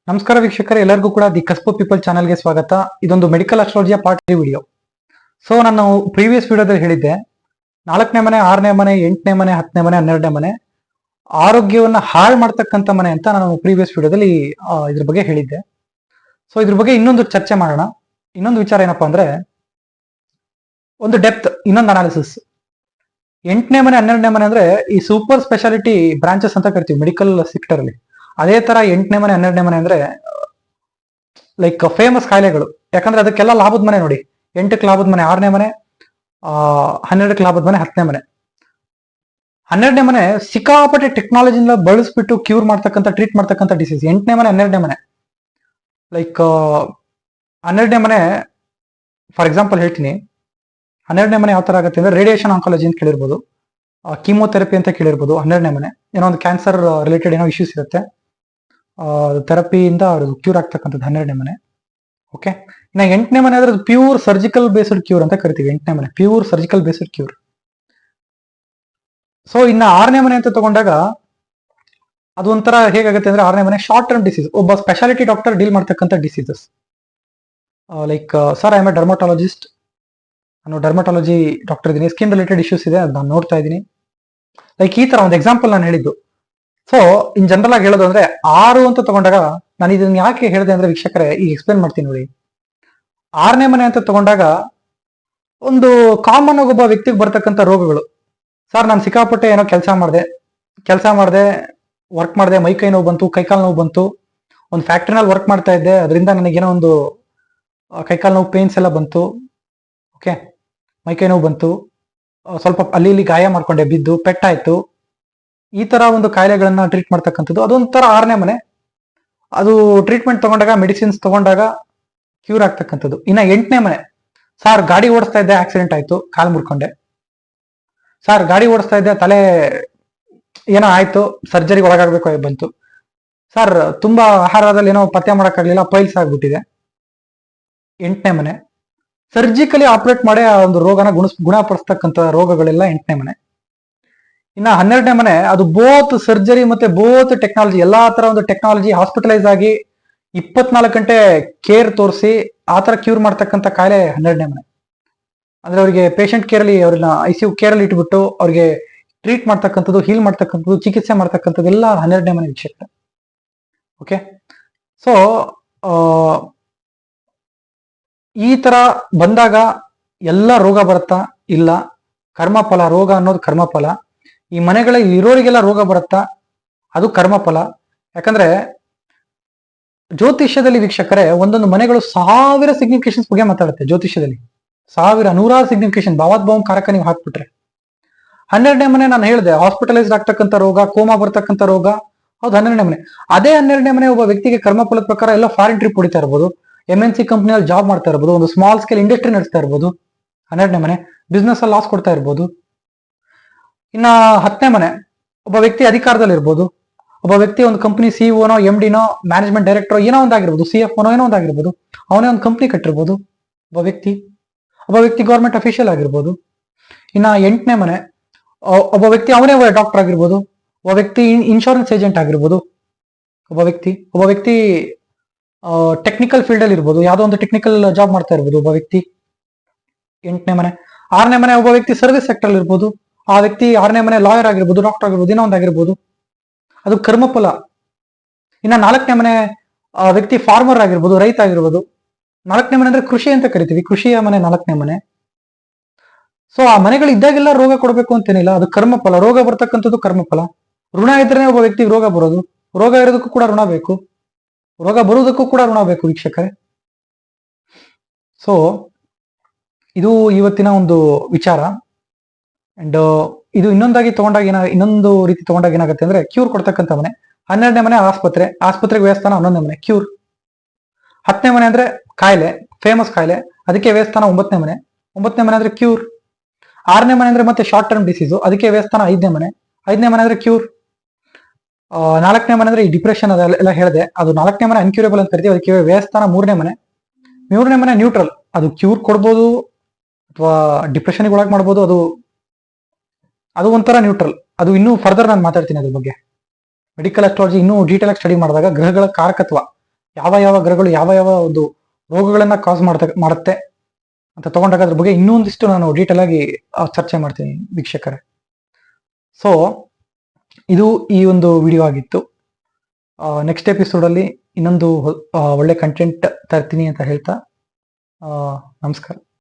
ನಮಸ್ಕಾರ ವೀಕ್ಷಕರೇ, ಎಲ್ಲರಿಗೂ ಕೂಡ ದಿ ಕಸ್ಬೋ ಪೀಪಲ್ ಚಾನಲ್ಗೆ ಸ್ವಾಗತ. ಇದೊಂದು ಮೆಡಿಕಲ್ ಅಸ್ಟ್ರಾಲಜಿಯ ಪಾರ್ಟ್ 3 ವಿಡಿಯೋ. ಸೊ ನಾನು ಪ್ರೀವಿಯಸ್ ವಿಡಿಯೋದಲ್ಲಿ ಹೇಳಿದ್ದೆ, 4ನೇ ಮನೆ, 6ನೇ ಮನೆ, 8ನೇ ಮನೆ, 10ನೇ ಮನೆ, 12ನೇ ಮನೆ ಆರೋಗ್ಯವನ್ನ ಹಾಳು ಮಾಡ್ತಕ್ಕಂಥ ಮನೆ ಅಂತ ನಾನು ಪ್ರೀವಿಯಸ್ ವಿಡಿಯೋದಲ್ಲಿ ಇದ್ರ ಬಗ್ಗೆ ಹೇಳಿದ್ದೆ. ಸೊ ಇದ್ರ ಬಗ್ಗೆ ಇನ್ನೊಂದು ಚರ್ಚೆ ಮಾಡೋಣ. ಇನ್ನೊಂದು ವಿಚಾರ ಏನಪ್ಪಾ ಅಂದ್ರೆ, ಒಂದು ಡೆಪ್ತ್, ಇನ್ನೊಂದು ಅನಾಲಿಸಿಸ್. 8ನೇ ಮನೆ, 12ನೇ ಮನೆ ಅಂದ್ರೆ ಈ ಸೂಪರ್ ಸ್ಪೆಷಾಲಿಟಿ ಬ್ರಾಂಚಸ್ ಅಂತ ಕರಿತೀವಿ ಮೆಡಿಕಲ್ ಸೆಕ್ಟರ್ ಅಲ್ಲಿ. ಅದೇ ತರ 8ನೇ ಮನೆ, 12ನೇ ಮನೆ ಅಂದ್ರೆ ಲೈಕ್ ಫೇಮಸ್ ಕಾಯಿಲೆಗಳು. ಯಾಕಂದ್ರೆ ಅದಕ್ಕೆಲ್ಲ ಲಾಭದ ಮನೆ ನೋಡಿ. 8ಕ್ಕೆ ಲಾಭದ ಮನೆ 6ನೇ ಮನೆ, 12ಕ್ಕೆ ಲಾಭದ ಮನೆ 10ನೇ ಮನೆ. 12ನೇ ಮನೆ ಸಿಕ್ಕಾಪಟ್ಟೆ ಟೆಕ್ನಾಲಜಿಯಿಂದ ಬಳಸ್ಬಿಟ್ಟು ಕ್ಯೂರ್ ಮಾಡ್ತಕ್ಕಂಥ, ಟ್ರೀಟ್ ಮಾಡ್ತಕ್ಕಂಥ ಡಿಸೀಸ್ 8ನೇ ಮನೆ, 12ನೇ ಮನೆ. ಲೈಕ್ 12ನೇ ಮನೆ ಫಾರ್ ಎಕ್ಸಾಂಪಲ್ ಹೇಳ್ತೀನಿ. 12ನೇ ಮನೆ ಯಾವ ತರ ಆಗುತ್ತೆ ಅಂದ್ರೆ, ರೇಡಿಯೇಷನ್ ಆಂಕಾಲಜಿ ಅಂತ ಕೇಳಿರ್ಬೋದು, ಕೀಮೋಥೆರಪಿ ಅಂತ ಕೇಳಿರ್ಬೋದು. 12ನೇ ಮನೆ ಏನೋ ಒಂದು ಕ್ಯಾನ್ಸರ್ ರಿಲೇಟೆಡ್ ಏನೋ ಇಶ್ಯೂಸ್ ಇರುತ್ತೆ, ಥೆರಪಿಯಿಂದ ಅವ್ರು ಕ್ಯೂರ್ ಆಗ್ತಕ್ಕಂಥದ್ದು 12ನೇ ಮನೆ. ಓಕೆ, ಇನ್ನು 8ನೇ ಮನೆ ಅಂದ್ರೆ ಪ್ಯೂರ್ ಸರ್ಜಿಕಲ್ ಬೇಸ್ಡ್ ಕ್ಯೂರ್ ಅಂತ ಕರಿತೀವಿ. 8ನೇ ಮನೆ pure surgical based cure. So ಇನ್ನು 6ನೇ ಮನೆ ಅಂತ ತಗೊಂಡಾಗ ಅದು ಒಂಥರ ಹೇಗಾಗುತ್ತೆ ಅಂದ್ರೆ, 6ನೇ ಮನೆ ಶಾರ್ಟ್ ಟರ್ಮ್ ಡಿಸೀಸ್. ಒಬ್ಬ ಸ್ಪೆಷಾಲಿಟಿ ಡಾಕ್ಟರ್ ಡೀಲ್ ಮಾಡ್ತಕ್ಕಂಥ diseases. Like sir, I am A dermatologist, ನಾನು ಡರ್ಮಟಾಲಜಿ ಡಾಕ್ಟರ್ ಇದ್ದೀನಿ, ಸ್ಕಿನ್ ರಿಲೇಟೆಡ್ ಇಶ್ಯೂಸ್ ಇದೆ, ಅದು ನಾನು ನೋಡ್ತಾ ಇದ್ದೀನಿ. ಲೈಕ್ ಈ ತರ ಒಂದು ಎಕ್ಸಾಂಪಲ್ ನಾನು ಹೇಳಿದ್ದು. ಸೊ ಇನ್ ಜನರಲ್ ಆಗಿ ಹೇಳೋದು ಅಂದ್ರೆ 6 ಅಂತ ತಗೊಂಡಾಗ, ನಾನು ಇದನ್ನ ಯಾಕೆ ಹೇಳಿದೆ ಅಂದ್ರೆ ವೀಕ್ಷಕರೇ, ಈಗ ಎಕ್ಸ್ಪ್ಲೇನ್ ಮಾಡ್ತೀನಿ ನೋಡಿ. 6ನೇ ಮನೆ ಅಂತ ತಗೊಂಡಾಗ ಒಂದು ಕಾಮನ್ ಆಗಿ ಒಬ್ಬ ವ್ಯಕ್ತಿಗೆ ಬರ್ತಕ್ಕಂಥ ರೋಗಗಳು. ಸರ್, ನಾನು ಸಿಕ್ಕಾಪಟ್ಟೆ ಏನೋ ಕೆಲಸ ಮಾಡಿದೆ, ವರ್ಕ್ ಮಾಡಿದೆ, ಮೈ ಕೈ ನೋವು ಬಂತು, ಕೈಕಾಲು ನೋವು ಬಂತು. ಒಂದು ಫ್ಯಾಕ್ಟ್ರಿನಲ್ಲಿ ವರ್ಕ್ ಮಾಡ್ತಾ ಇದ್ದೆ, ಅದರಿಂದ ನನಗೇನೋ ಒಂದು ಕೈಕಾಲು ನೋವು ಪೇನ್ಸ್ ಎಲ್ಲ ಬಂತು. ಓಕೆ, ಮೈ ಕೈ ನೋವು ಬಂತು, ಸ್ವಲ್ಪ ಅಲ್ಲಿ ಇಲ್ಲಿ ಗಾಯ ಮಾಡ್ಕೊಂಡೆ, ಬಿದ್ದು ಪೆಟ್ಟಾಯ್ತು. ಈ ತರ ಒಂದು ಕಾಯಿಲೆಗಳನ್ನ ಟ್ರೀಟ್ ಮಾಡ್ತಕ್ಕಂಥದ್ದು ಅದೊಂಥರ 6ನೇ ಮನೆ. ಅದು ಟ್ರೀಟ್ಮೆಂಟ್ ತಗೊಂಡಾಗ, ಮೆಡಿಸಿನ್ಸ್ ತಗೊಂಡಾಗ ಕ್ಯೂರ್ ಆಗ್ತಕ್ಕಂಥದ್ದು. ಇನ್ನ 8ನೇ ಮನೆ, ಸರ್ ಗಾಡಿ ಓಡಿಸ್ತಾ ಇದ್ದೆ, ಆಕ್ಸಿಡೆಂಟ್ ಆಯ್ತು, ಕಾಲು ಮುರ್ಕೊಂಡೆ. ಸರ್ ಗಾಡಿ ಓಡಿಸ್ತಾ ಇದ್ದೆ, ತಲೆ ಏನೋ ಆಯ್ತು, ಸರ್ಜರಿಗೆ ಒಳಗಾಗಬೇಕು ಬಂತು. ಸರ್ ತುಂಬಾ ಆಹಾರದಲ್ಲಿ ಏನೋ ಪಥ್ಯ ಮಾಡೋಕ್ಕಾಗ್ಲಿಲ್ಲ, ಪೈಲ್ಸ್ ಆಗ್ಬಿಟ್ಟಿದೆ. 8ನೇ ಮನೆ ಸರ್ಜಿಕಲಿ ಆಪರೇಟ್ ಮಾಡಿ ಆ ಒಂದು ರೋಗನ ಗುಣಪಡಿಸ್ತಕ್ಕಂಥ ರೋಗಗಳೆಲ್ಲ 8ನೇ ಮನೆ. ಇನ್ನ 12ನೇ ಮನೆ, ಅದು ಬೋತ್ ಸರ್ಜರಿ ಮತ್ತೆ ಬೋತ್ ಟೆಕ್ನಾಲಜಿ, ಎಲ್ಲಾ ತರ ಒಂದು ಟೆಕ್ನಾಲಜಿ ಹಾಸ್ಪಿಟಲೈಸ್ ಆಗಿ 24 ಗಂಟೆ ಕೇರ್ ತೋರಿಸಿ ಆ ತರ ಕ್ಯೂರ್ ಮಾಡ್ತಕ್ಕಂಥ ಕಾಯಿಲೆ 12ನೇ ಮನೆ. ಅಂದ್ರೆ ಅವರಿಗೆ ಪೇಷಂಟ್ ಕೇರ್ ಅಲ್ಲಿ, ಅವ್ರನ್ನ ICU ಕೇರ್ ಅಲ್ಲಿ ಇಟ್ಬಿಟ್ಟು ಅವ್ರಿಗೆ ಟ್ರೀಟ್ ಮಾಡ್ತಕ್ಕಂಥದ್ದು, ಹೀಲ್ ಮಾಡ್ತಕ್ಕಂಥದ್ದು, ಚಿಕಿತ್ಸೆ ಮಾಡ್ತಕ್ಕಂಥದ್ದು ಎಲ್ಲ 12ನೇ ಮನೆ ವೀಕ್ಷಕ. ಓಕೆ, ಸೊ ಈ ತರ ಬಂದಾಗ ಎಲ್ಲ ರೋಗ ಬರುತ್ತಾ? ಇಲ್ಲ, ಕರ್ಮಫಲ. ರೋಗ ಅನ್ನೋದು ಕರ್ಮಫಲ. ಈ ಮನೆಗಳಲ್ಲಿ ಇರೋರಿಗೆಲ್ಲ ರೋಗ ಬರುತ್ತಾ? ಅದು ಕರ್ಮಫಲ. ಯಾಕಂದ್ರೆ ಜ್ಯೋತಿಷ್ಯದಲ್ಲಿ ವೀಕ್ಷಕರೇ, ಒಂದೊಂದು ಮನೆಗಳು 1000 ಸಿಗ್ನಿಫಿಕೇಶನ್ಸ್ ಬಗ್ಗೆ ಮಾತಾಡುತ್ತೆ. ಜ್ಯೋತಿಷ್ಯದಲ್ಲಿ 1000 100 ಸಿಗ್ನಿಫಿಕೇಶನ್, ಭಾವಾದ್ಭಾವ ಕಾರಕ ನೀವು ಹಾಕ್ಬಿಟ್ರೆ. 12ನೇ ಮನೆ ನಾನು ಹೇಳಿದೆ, ಹಾಸ್ಪಿಟಲೈಸ್ಡ್ ಆಗ್ತಕ್ಕಂಥ ರೋಗ, ಕೋಮಾ ಬರ್ತಕ್ಕಂಥ ರೋಗ, ಹೌದು 12ನೇ ಮನೆ. ಅದೇ 12ನೇ ಮನೆ ಒಬ್ಬ ವ್ಯಕ್ತಿಗೆ ಕರ್ಮಫಲದ ಪ್ರಕಾರ ಎಲ್ಲ ಫಾರಿನ್ ಟ್ರಿಪ್ ಹೊಡಿತಾ ಇರ್ಬೋದು, MNC ಕಂಪ್ನಿಯಲ್ಲಿ ಜಾಬ್ ಮಾಡ್ತಾ ಇರ್ಬೋದು, ಒಂದು ಸ್ಮಾಲ್ ಸ್ಕೇಲ್ ಇಂಡಸ್ಟ್ರಿ ನಡೆಸ್ತಾ ಇರ್ಬೋದು. 12ನೇ ಮನೆ ಬಿಸ್ನೆಸ್ ಅಲ್ಲಿ ಲಾಸ್ ಕೊಡ್ತಾ ಇರ್ಬೋದು. ಇನ್ನ 10ನೇ ಮನೆ, ಒಬ್ಬ ವ್ಯಕ್ತಿ ಅಧಿಕಾರದಲ್ಲಿ ಇರ್ಬೋದು, ಒಬ್ಬ ವ್ಯಕ್ತಿ ಒಂದು company CEO MD management director ಏನೋ ಒಂದಾಗಿರ್ಬೋದು, CFO ಏನೋ ಒಂದಾಗಿರ್ಬೋದು, ಅವನೇ ಒಂದು ಕಂಪ್ನಿ ಕಟ್ಟಿರ್ಬೋದು. ಒಬ್ಬ ವ್ಯಕ್ತಿ ಗೌರ್ಮೆಂಟ್ ಅಫಿಷಿಯಲ್ ಆಗಿರ್ಬೋದು. ಇನ್ನ 8ನೇ ಮನೆ, ಒಬ್ಬ ವ್ಯಕ್ತಿ ಅವನೇ ಡಾಕ್ಟರ್ ಆಗಿರ್ಬೋದು, ಒಬ್ಬ ವ್ಯಕ್ತಿ ಇನ್ಶೂರೆನ್ಸ್ ಏಜೆಂಟ್ ಆಗಿರ್ಬೋದು, ಒಬ್ಬ ವ್ಯಕ್ತಿ ಟೆಕ್ನಿಕಲ್ ಫೀಲ್ಡ್ ಅಲ್ಲಿ ಇರ್ಬೋದು, ಯಾವ್ದೋ ಒಂದು ಟೆಕ್ನಿಕಲ್ ಜಾಬ್ ಮಾಡ್ತಾ ಇರ್ಬೋದು ಒಬ್ಬ ವ್ಯಕ್ತಿ. 8ನೇ ಮನೆ. 6ನೇ ಮನೆ, ಒಬ್ಬ ವ್ಯಕ್ತಿ ಸರ್ವಿಸ್ ಸೆಕ್ಟರ್ ಅಲ್ಲಿ ಇರ್ಬೋದು, ಆ ವ್ಯಕ್ತಿ 6ನೇ ಮನೆ ಲಾಯರ್ ಆಗಿರ್ಬೋದು, ಡಾಕ್ಟರ್ ಆಗಿರ್ಬೋದು, ಏನೋ ಒಂದಾಗಿರ್ಬೋದು, ಅದು ಕರ್ಮಫಲ. ಇನ್ನ 4ನೇ ಮನೆ ವ್ಯಕ್ತಿ ಫಾರ್ಮರ್ ಆಗಿರ್ಬೋದು, ರೈತ ಆಗಿರ್ಬೋದು. 4ನೇ ಮನೆ ಅಂದ್ರೆ ಕೃಷಿ ಅಂತ ಕರಿತೀವಿ, ಕೃಷಿಯ ಮನೆ 4ನೇ ಮನೆ. ಸೊ ಆ ಮನೆಗಳು ಇದ್ದಾಗೆಲ್ಲ ರೋಗ ಕೊಡಬೇಕು ಅಂತೇನಿಲ್ಲ, ಅದು ಕರ್ಮಫಲ. ರೋಗ ಬರ್ತಕ್ಕಂಥದ್ದು ಕರ್ಮಫಲ. ಋಣ ಇದ್ರೆ ಒಬ್ಬ ವ್ಯಕ್ತಿಗೆ ರೋಗ ಬರೋದು, ರೋಗ ಇರೋದಕ್ಕೂ ಕೂಡ ಋಣ ಬೇಕು, ರೋಗ ಬರುವುದಕ್ಕೂ ಕೂಡ ಋಣ ಬೇಕು ವೀಕ್ಷಕರೇ. ಸೊ ಇದು ಇವತ್ತಿನ ಒಂದು ವಿಚಾರ. ಅಂಡ್ ಇದು ಇನ್ನೊಂದು ರೀತಿ ತಗೊಂಡಾಗ ಏನಾಗುತ್ತೆ ಅಂದ್ರೆ, ಕ್ಯೂರ್ ಕೊಡ್ತಕ್ಕಂಥ ಮನೆ 12ನೇ ಮನೆ ಆಸ್ಪತ್ರೆಗೆ ವ್ಯವಸ್ಥಾನ 11ನೇ ಮನೆ ಕ್ಯೂರ್. 10ನೇ ಮನೆ ಅಂದ್ರೆ ಕಾಯಿಲೆ, ಫೇಮಸ್ ಕಾಯಿಲೆ, ಅದಕ್ಕೆ ವ್ಯವಸ್ಥಾನ 9ನೇ ಮನೆ ಅಂದ್ರೆ ಕ್ಯೂರ್. 6ನೇ ಮನೆ ಅಂದ್ರೆ ಮತ್ತೆ ಶಾರ್ಟ್ ಟರ್ಮ್ ಡಿಸೀಸು, ಅದಕ್ಕೆ ವ್ಯವಸ್ಥಾನ 5ನೇ ಮನೆ ಅಂದ್ರೆ ಕ್ಯೂರ್. 4ನೇ ಮನೆ ಅಂದ್ರೆ ಈ ಡಿಪ್ರೆಷನ್ ಅದೆಲ್ಲ ಹೇಳಿದೆ, ಅದು 4ನೇ ಮನೆ ಅನ್ಕ್ಯೂರೇಬಲ್ ಅಂತ ಕರಿತೀವಿ, ಅದಕ್ಕೆ ವ್ಯವಸ್ಥಾನ 3ನೇ ಮನೆ ನ್ಯೂಟ್ರಲ್, ಅದು ಕ್ಯೂರ್ ಕೊಡ್ಬೋದು ಅಥವಾ ಡಿಪ್ರೆಷನ್ಗೆ ಒಳಗೆ ಮಾಡ್ಬೋದು, ಅದು ಒಂಥರ ನ್ಯೂಟ್ರಲ್. ಅದು ಇನ್ನೂ ಫರ್ದರ್ ನಾನು ಮಾತಾಡ್ತೀನಿ ಅದ್ರ ಬಗ್ಗೆ. ಮೆಡಿಕಲ್ ಅಸ್ಟ್ರಾಲಜಿ ಇನ್ನೂ ಡೀಟೇಲ್ ಆಗಿ ಸ್ಟಡಿ ಮಾಡಿದಾಗ ಗ್ರಹಗಳ ಕಾರಕತ್ವ, ಯಾವ ಯಾವ ಗ್ರಹಗಳು ಯಾವ ಯಾವ ಒಂದು ರೋಗಗಳನ್ನ ಕಾಸ್ ಮಾಡುತ್ತೆ ಅಂತ ತಗೊಂಡಾಗ ಅದ್ರ ಬಗ್ಗೆ ಇನ್ನೊಂದಿಷ್ಟು ನಾನು ಡೀಟೇಲ್ ಆಗಿ ಚರ್ಚೆ ಮಾಡ್ತೀನಿ ವೀಕ್ಷಕರೇ. ಸೊ ಇದು ಈ ಒಂದು ವಿಡಿಯೋ ಆಗಿತ್ತು. ನೆಕ್ಸ್ಟ್ ಎಪಿಸೋಡಲ್ಲಿ ಇನ್ನೊಂದು ಒಳ್ಳೆ ಕಂಟೆಂಟ್ ತರ್ತೀನಿ ಅಂತ ಹೇಳ್ತಾ ನಮಸ್ಕಾರ.